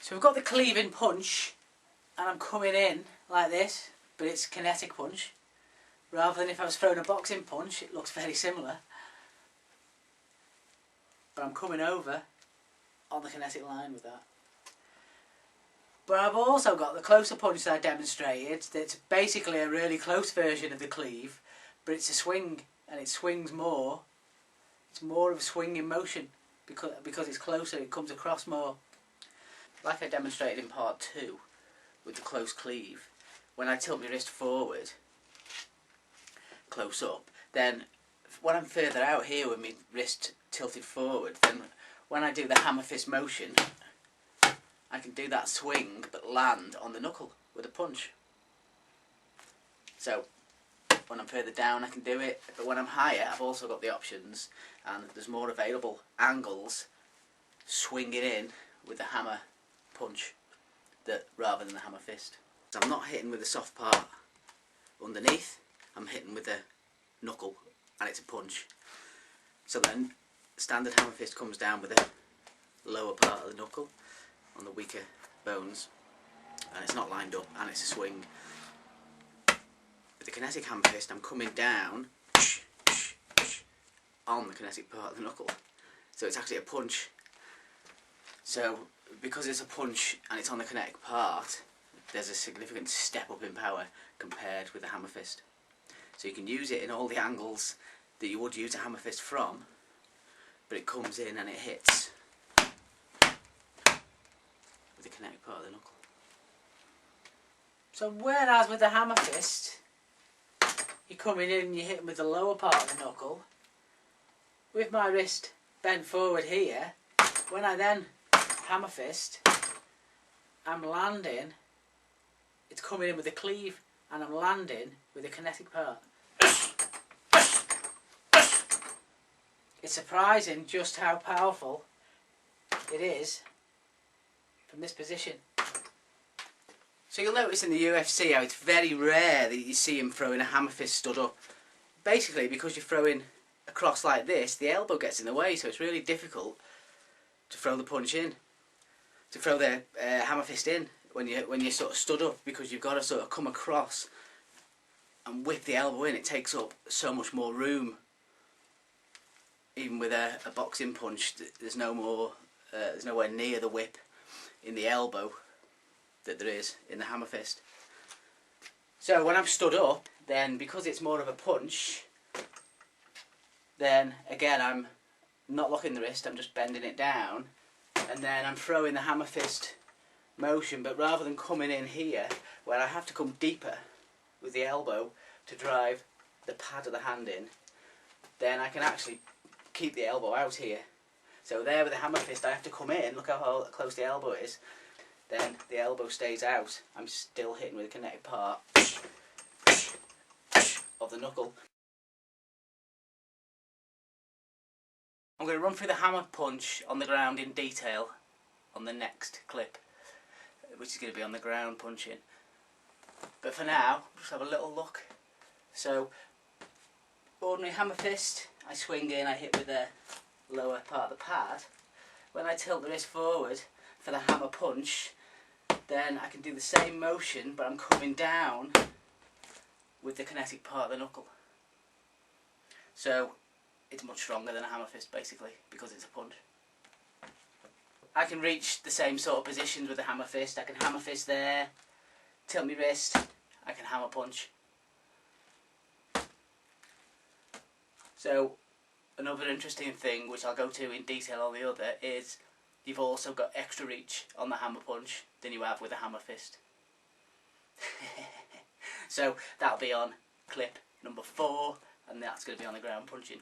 So we've got the cleaving punch, and I'm coming in like this, but it's kinetic punch. Rather than if I was throwing a boxing punch, it looks very similar. But I'm coming over on the kinetic line with that. But I've also got the closer punch that I demonstrated, that's basically a really close version of the cleave, but it's a swing, and it swings more. It's more of a swinging motion, because it's closer, it comes across more. Like I demonstrated in part 2 with the close cleave, when I tilt my wrist forward, close up, then when I'm further out here with my wrist tilted forward, then when I do the hammer fist motion, I can do that swing but land on the knuckle with a punch. So when I'm further down I can do it, but when I'm higher I've also got the options, and there's more available angles swinging in with the hammer punch rather than the hammer fist. So I'm not hitting with the soft part underneath, I'm hitting with the knuckle and it's a punch. So then standard hammer fist comes down with the lower part of the knuckle on the weaker bones, and it's not lined up and it's a swing. With the kinetic hammer fist I'm coming down on the kinetic part of the knuckle, so it's actually a punch. So because it's a punch and it's on the kinetic part, there's a significant step up in power compared with the hammer fist. So you can use it in all the angles that you would use a hammer fist from, but it comes in and it hits with the kinetic part of the knuckle. So whereas with the hammer fist, you're coming in and you're hitting with the lower part of the knuckle, with my wrist bent forward here, when I then hammer fist, I'm landing, it's coming in with the cleave, and I'm landing with the kinetic part. It's surprising just how powerful it is from this position. So you'll notice in the UFC how it's very rare that you see him throwing a hammer fist stood up. Basically because you're throwing across like this, the elbow gets in the way, so it's really difficult to throw the punch in, to throw the hammer fist in when you're sort of stood up, because you've got to sort of come across and whip the elbow in. It takes up so much more room. Even with a boxing punch, there's nowhere near the whip in the elbow that there is in the hammer fist. So when I'm stood up, then because it's more of a punch, then again I'm not locking the wrist, I'm just bending it down, and then I'm throwing the hammer fist motion, but rather than coming in here where I have to come deeper with the elbow to drive the pad of the hand in, then I can actually keep the elbow out here. So there with the hammer fist I have to come in, look how close the elbow is, then the elbow stays out, I'm still hitting with the kinetic part of the knuckle. I'm going to run through the hammer punch on the ground in detail on the next clip, which is going to be on the ground punching. But for now, just have a little look. So, ordinary hammer fist, I swing in, I hit with the lower part of the pad. When I tilt the wrist forward for the hammer punch, then I can do the same motion, but I'm coming down with the kinetic part of the knuckle. So, it's much stronger than a hammer fist basically, because it's a punch. I can reach the same sort of positions with the hammer fist. I can hammer fist there, tilt my wrist, I can hammer punch. So another interesting thing, which I'll go to in detail on the other, is you've also got extra reach on the hammer punch than you have with a hammer fist. So that'll be on clip number 4, and that's going to be on the ground punching.